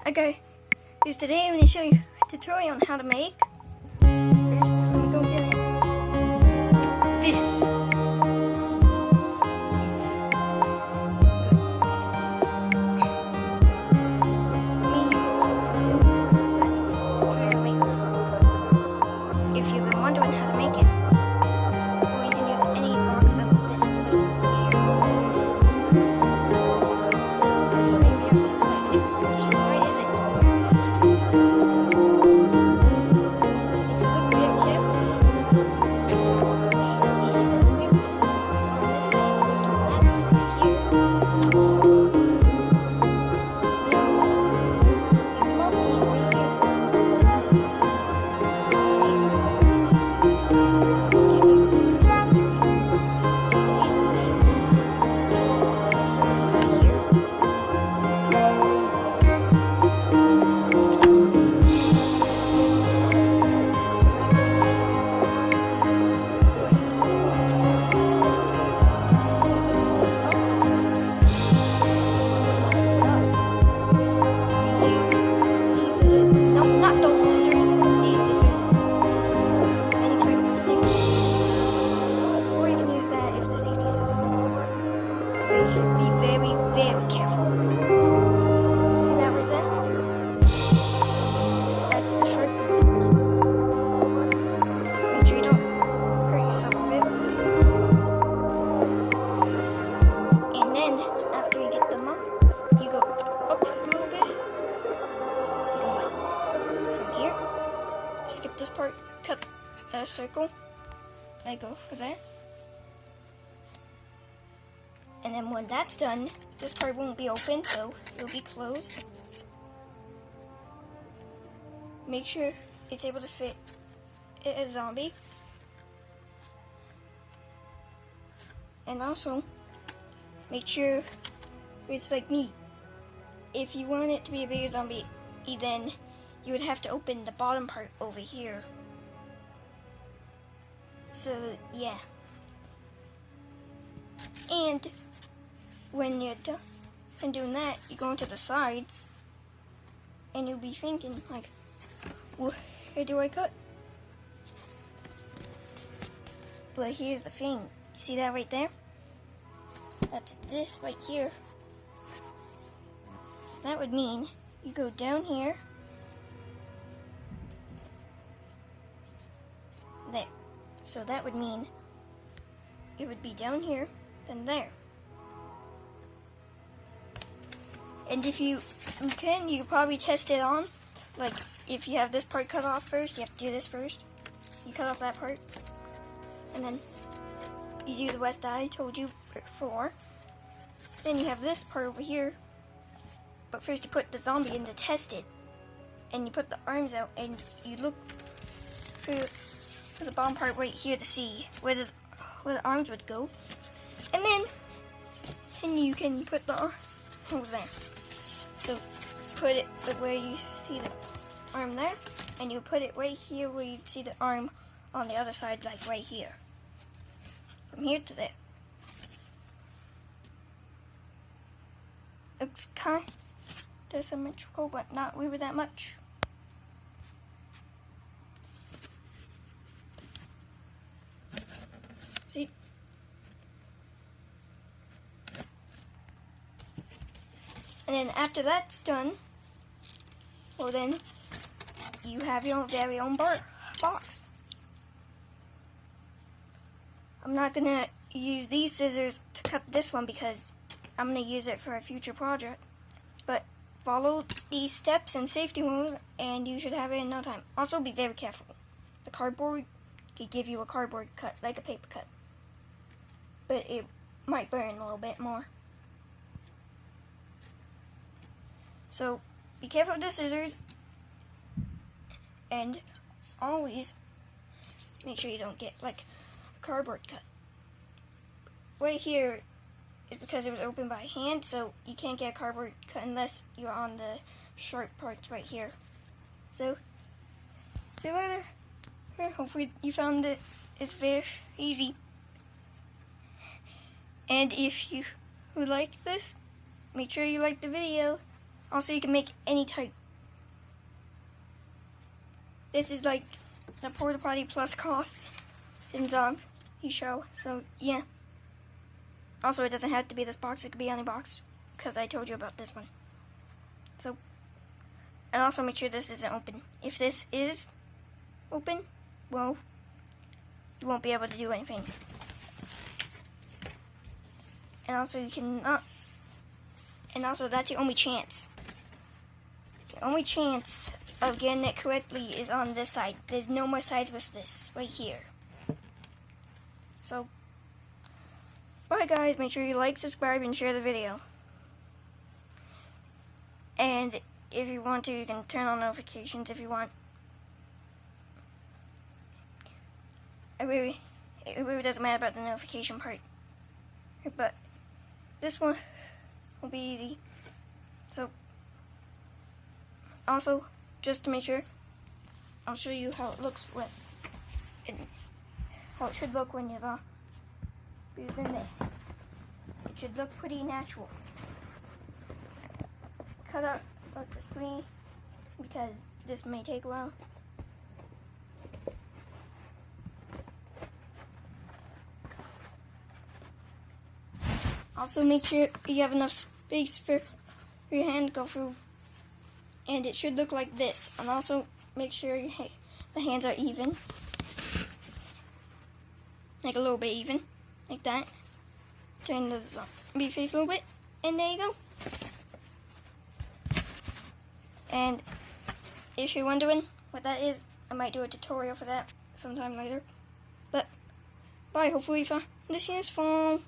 Okay, because today I'm going to show you a tutorial on how to make. Let me go get it. This. It's if you've been wondering how to make it, or you can use any box of this right here. So maybe I'm skipping that. Which side is it? If you look very carefully, and it is whipped on this side, it's whipped on that side right here. Now, this mop piece right here. Not those scissors, these scissors. Any type of safety scissors. Or you can use that if the safety scissors don't work. Be very, very careful. See that right there? That's the sharpness on it. Make sure you don't hurt yourself with it. And then, after you get them up, you go up a little bit. You go like from here. Skip this part, cut a circle. I go for that. And then when that's done, this part won't be open, so it'll be closed. Make sure it's able to fit a zombie. And also, make sure it's like me. If you want it to be a bigger zombie, then you would have to open the bottom part over here. So, yeah. And when you're done doing that, you go into the sides, and you'll be thinking, like, where do I cut? But here's the thing. See that right there? That's this right here. That would mean you go down here. There. So that would mean it would be down here, then there. And if you can, you could probably test it on. Like, if you have this part cut off first, you have to do this first. You cut off that part. And then you do the rest that I told you before. Then you have this part over here. But first you put the zombie in to test it. And you put the arms out and you look for the bottom part right here to see where the arms would go. And then you can put the arms there. So put it where you see the arm there, and you put it right here where you see the arm on the other side, like right here. From here to there. It's kind of symmetrical, but not really that much. See? And then after that's done, well then, you have your very own box. I'm not going to use these scissors to cut this one because I'm going to use it for a future project. But follow these steps and safety rules and you should have it in no time. Also be very careful. The cardboard could give you a cardboard cut, like a paper cut. But it might burn a little bit more. So be careful with the scissors and always make sure you don't get like a cardboard cut. Right here is because it was opened by hand, so you can't get a cardboard cut unless you're on the sharp parts right here. So see you later. Hopefully you found it is very easy. And if you like this, make sure you like the video. Also, you can make any type. This is like the Porta Potty plus Coffin zombie show. So yeah. Also, it doesn't have to be this box. It could be any box because I told you about this one. So, and also make sure this isn't open. If this is open, well, you won't be able to do anything. And also, you cannot. And also, that's the only chance. The only chance of getting it correctly is on this side. There's no more sides with this right here. So, bye guys. Make sure you like, subscribe, and share the video. And if you want to, you can turn on notifications if you want. It really doesn't matter about the notification part. But this one will be easy. So, also, just to make sure, I'll show you how it looks when, how it should look when you're using there. It should look pretty natural. Cut out the screen because this may take a while. Also, make sure you have enough space for your hand to go through, and it should look like this. And also, make sure the hands are even, like a little bit even, like that. Turn the zombie face a little bit, and there you go. And if you're wondering what that is, I might do a tutorial for that sometime later. But bye. Hopefully you found this useful.